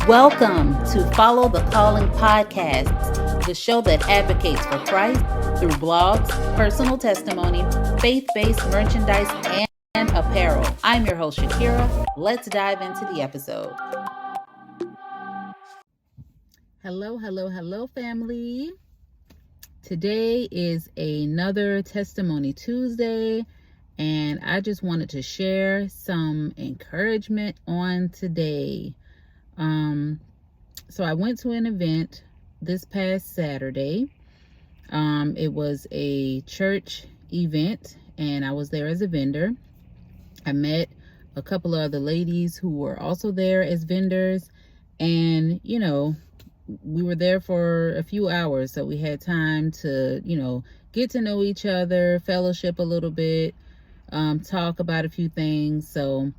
Welcome to Follow the Calling podcast, the show that advocates for Christ through blogs, personal testimony, faith-based merchandise, and apparel. I'm your host, Shakira. Let's dive into the episode. Hello, family. Today is another Testimony Tuesday, and I just wanted to share some encouragement on today. So I went to an event this past Saturday. It was a church event, and I was there as a vendor. I met a couple of other ladies who were also there as vendors, and we were there for a few hours, so we had time to get to know each other, fellowship a little bit, talk about a few things. So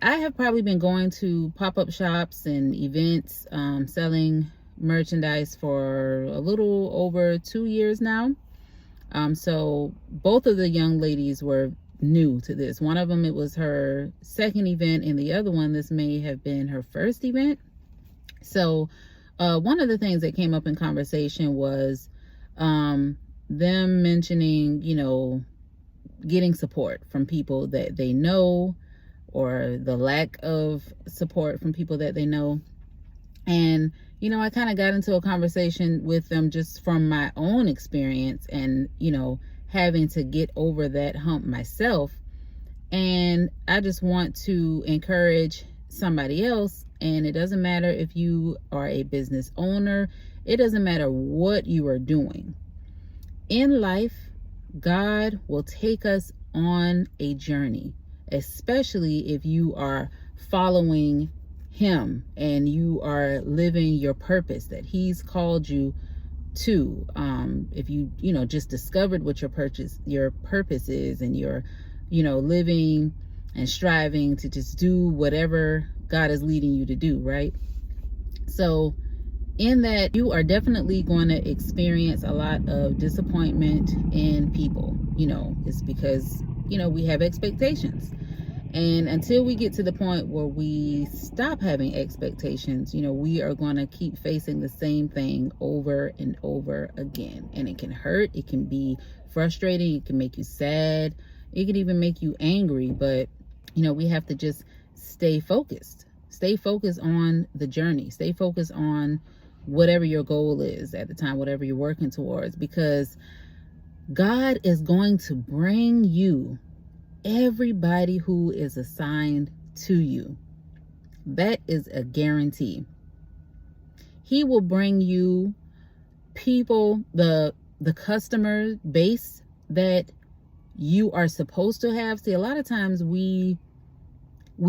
I have probably been going to pop-up shops and events, selling merchandise for a little over 2 years now. So both of the young ladies were new to this. One of them, it was her second event, and the other one, this may have been her first event. So one of the things that came up in conversation was them mentioning, getting support from people that they know, or the lack of support from people that they know. And, I kind of got into a conversation with them just from my own experience and, having to get over that hump myself. And I just want to encourage somebody else. And it doesn't matter if you are a business owner. It doesn't matter what you are doing. In life, God will take us on a journey, especially if you are following him and you are living your purpose that he's called you to. If you just discovered what your purpose is, and you're living and striving to just do whatever God is leading you to do, right? So in that, you are definitely going to experience a lot of disappointment in people. It's because we have expectations. And until we get to the point where we stop having expectations, we are going to keep facing the same thing over and over again. And it can hurt. It can be frustrating. It can make you sad. It can even make you angry. But, we have to just stay focused. Stay focused on the journey. Stay focused on whatever your goal is at the time, whatever you're working towards, because God is going to bring you everybody who is assigned to you. That is a guarantee. He will bring you people, the customer base that you are supposed to have. See, a lot of times we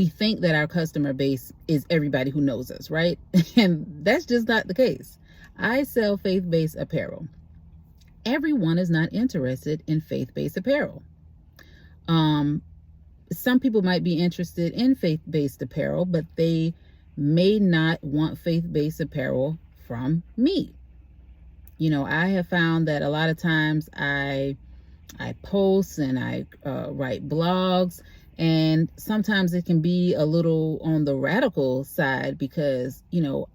think that our customer base is everybody who knows us, right? And that's just not the case. I sell faith-based apparel. Everyone is not interested in faith-based apparel. Some people might be interested in faith-based apparel, but they may not want faith-based apparel from me. I have found that a lot of times I post and I write blogs, and sometimes it can be a little on the radical side because,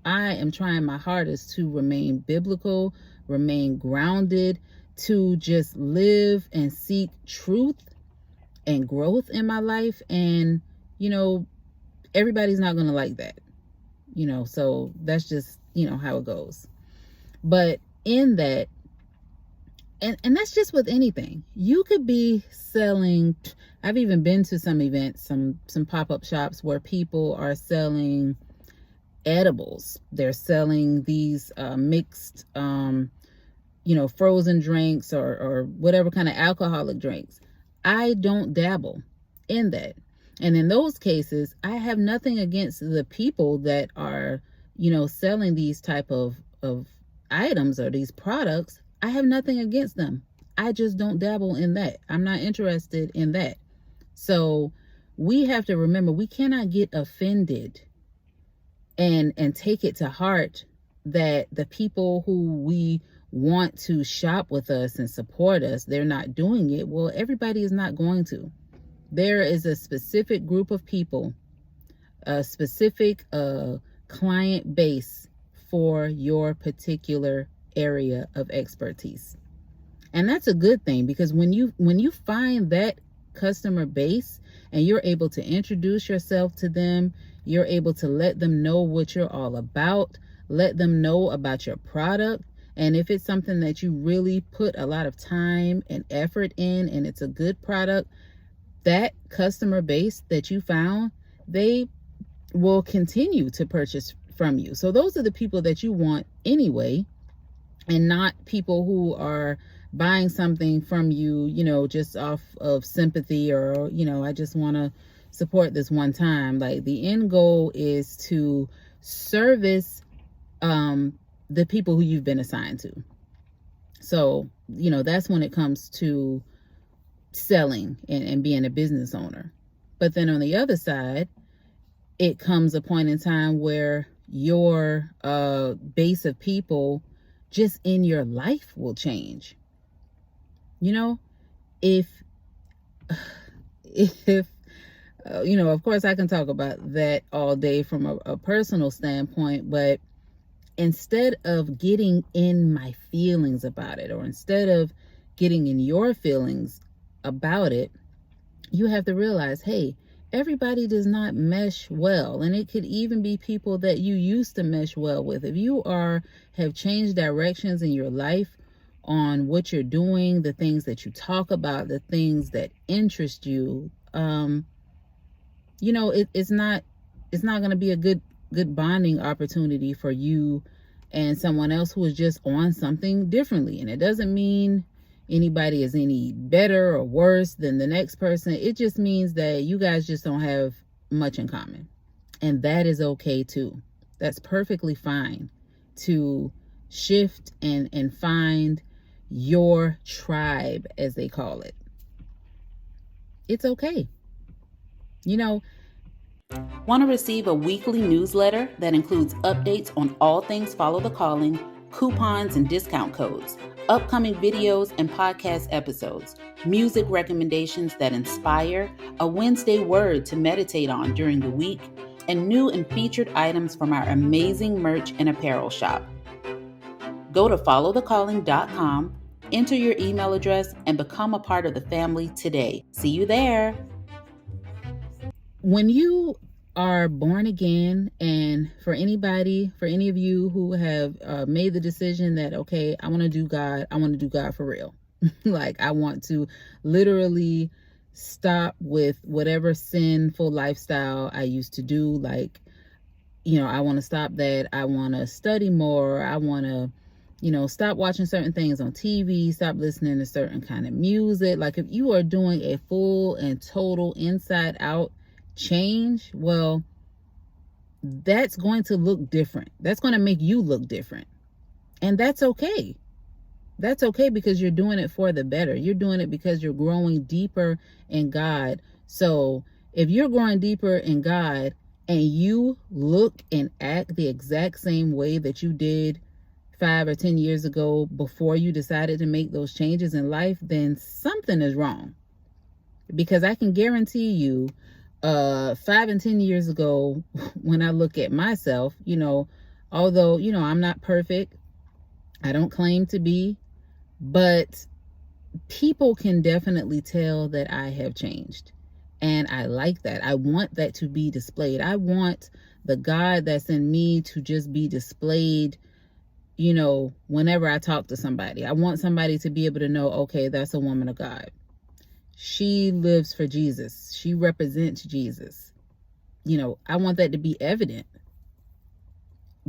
I am trying my hardest to remain biblical, remain grounded, to just live and seek truth and growth in my life. And everybody's not going to like that, so that's just how it goes. But in that, and that's just with anything. You could be selling, I've even been to some events, some pop-up shops where people are selling edibles. They're selling these mixed frozen drinks or whatever kind of alcoholic drinks. I don't dabble in that. And in those cases, I have nothing against the people that are, selling these type of items or these products. I have nothing against them. I just don't dabble in that. I'm not interested in that. So we have to remember, we cannot get offended and take it to heart that the people who we want to shop with us and support us, they're not doing it. Well, everybody is not going to. There is a specific group of people a specific client base for your particular area of expertise. And that's a good thing, because when you find that customer base and you're able to introduce yourself to them, you're able to let them know what you're all about, let them know about your product. And if it's something that you really put a lot of time and effort in and it's a good product, that customer base that you found, they will continue to purchase from you. So those are the people that you want anyway, and not people who are buying something from you, just off of sympathy, or, I just want to support this one time. Like, the end goal is to service the people who you've been assigned to. So, that's when it comes to selling and being a business owner. But then on the other side, it comes a point in time where your base of people just in your life will change. If of course I can talk about that all day from a personal standpoint, but instead of getting in my feelings about it, or instead of getting in your feelings about it, you have to realize, hey, everybody does not mesh well. And it could even be people that you used to mesh well with. If you have changed directions in your life on what you're doing, the things that you talk about, the things that interest you, it's not going to be a good bonding opportunity for you and someone else who is just on something differently. And it doesn't mean anybody is any better or worse than the next person. It just means that you guys just don't have much in common. And that is okay too. That's perfectly fine to shift and find your tribe, as they call it. It's okay. Want to receive a weekly newsletter that includes updates on all things Follow the Calling, coupons and discount codes, upcoming videos and podcast episodes, music recommendations that inspire, a Wednesday word to meditate on during the week, and new and featured items from our amazing merch and apparel shop. Go to followthecalling.com, enter your email address, and become a part of the family today. See you there. When you are born again, and for any of you who have made the decision that, okay, I want to do God for real. Like, I want to literally stop with whatever sinful lifestyle I used to do. Like, I want to stop that. I want to study more. I want to, stop watching certain things on TV, stop listening to certain kind of music. Like, if you are doing a full and total inside out change, well, that's going to look different. That's going to make you look different. And that's okay. That's okay, because you're doing it for the better. You're doing it because you're growing deeper in God. So if you're growing deeper in God and you look and act the exact same way that you did 5 or 10 years ago before you decided to make those changes in life, then something is wrong. Because I can guarantee you, 5 and 10 years ago, when I look at myself, although, I'm not perfect, I don't claim to be, but people can definitely tell that I have changed. And I like that. I want that to be displayed. I want the God that's in me to just be displayed, whenever I talk to somebody. I want somebody to be able to know, okay, that's a woman of God. She lives for Jesus. She represents Jesus. I want that to be evident,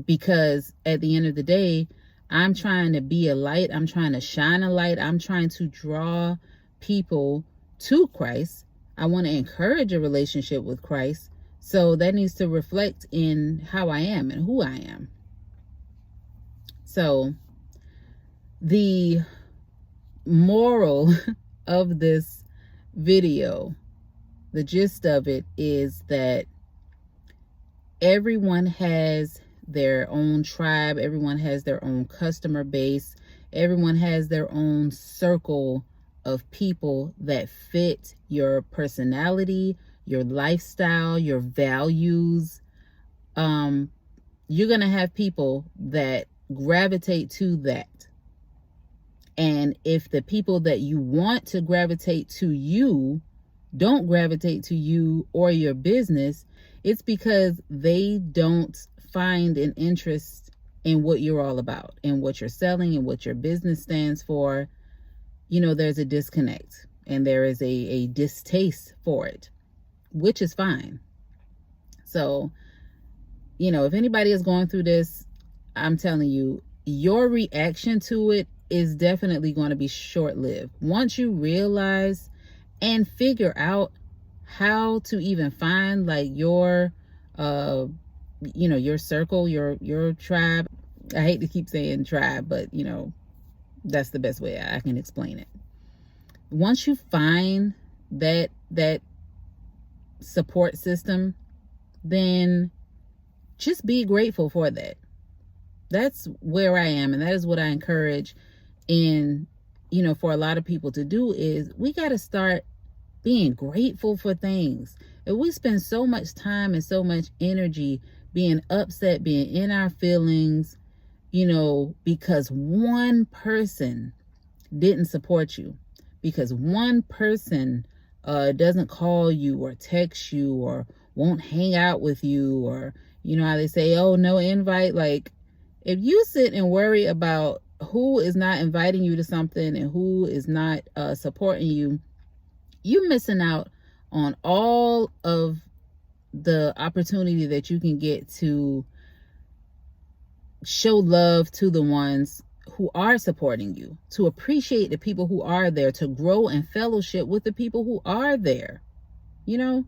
because at the end of the day, I'm trying to be a light. I'm trying to shine a light. I'm trying to draw people to Christ. I want to encourage a relationship with Christ. So that needs to reflect in how I am and who I am. So the moral of this video, the gist of it, is that everyone has their own tribe, everyone has their own customer base, everyone has their own circle of people that fit your personality, your lifestyle, your values. You're going to have people that gravitate to that. And if the people that you want to gravitate to you don't gravitate to you or your business, it's because they don't find an interest in what you're all about and what you're selling and what your business stands for. There's a disconnect and there is a distaste for it, which is fine. So, if anybody is going through this, I'm telling you, your reaction to it is definitely going to be short-lived. Once you realize and figure out how to even find like your your circle, your tribe. I hate to keep saying tribe, but that's the best way I can explain it. Once you find that support system, then just be grateful for that. That's where I am, and that is what I encourage for a lot of people to do. Is we got to start being grateful for things. If we spend so much time and so much energy being upset, being in our feelings, because one person didn't support you, because one person doesn't call you or text you or won't hang out with you, or how they say, oh, no invite. Like, if you sit and worry about who is not inviting you to something and who is not supporting you, you're missing out on all of the opportunity that you can get to show love to the ones who are supporting you, to appreciate the people who are there, to grow and fellowship with the people who are there, and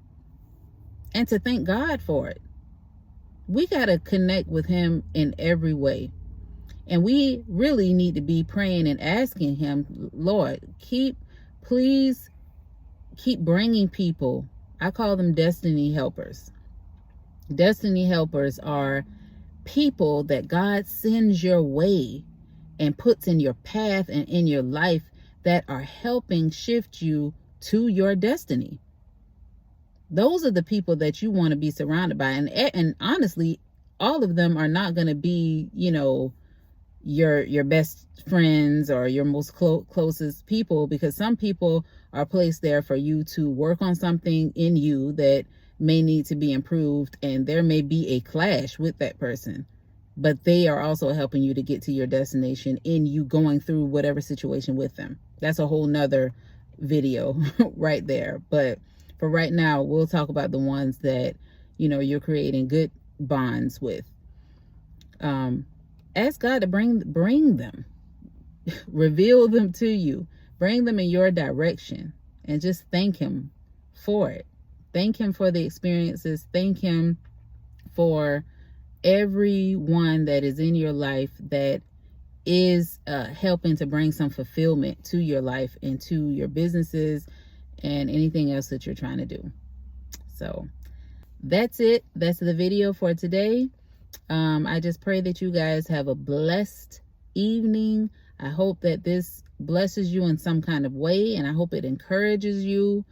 to thank God for it. We got to connect with him in every way. And we really need to be praying and asking him, Lord, please keep bringing people. I call them destiny helpers. Destiny helpers are people that God sends your way and puts in your path and in your life that are helping shift you to your destiny. Those are the people that you want to be surrounded by. And honestly, all of them are not going to be, your best friends or your most closest people, because some people are placed there for you to work on something in you that may need to be improved, and there may be a clash with that person, but they are also helping you to get to your destination in you going through whatever situation with them. That's a whole nother video right there. But for right now, we'll talk about the ones that you're creating good bonds with. Ask God to bring them, reveal them to you, bring them in your direction, and just thank him for it. Thank him for the experiences. Thank him for everyone that is in your life that is helping to bring some fulfillment to your life and to your businesses and anything else that you're trying to do. So that's it. That's the video for today. I just pray that you guys have a blessed evening. I hope that this blesses you in some kind of way, and I hope it encourages you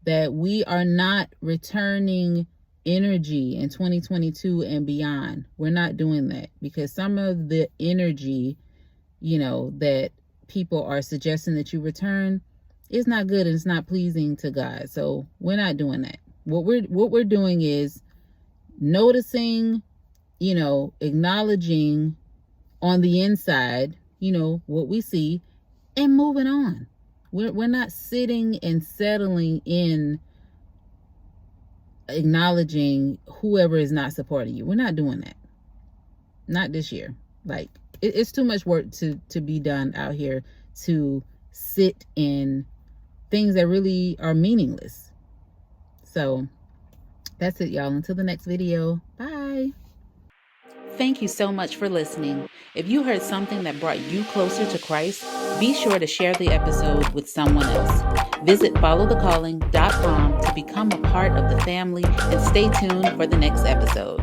that we are not returning energy in 2022 and beyond. We're not doing that, because some of the energy, that people are suggesting that you return is not good and it's not pleasing to God. So we're not doing that. What we're doing is noticing, acknowledging on the inside, what we see, and moving on. We're not sitting and settling in acknowledging whoever is not supporting you. We're not doing that. Not this year. Like, it's too much work to be done out here to sit in things that really are meaningless. So that's it, y'all. Until the next video. Bye. Thank you so much for listening. If you heard something that brought you closer to Christ, be sure to share the episode with someone else. Visit followthecalling.com to become a part of the family, and stay tuned for the next episode.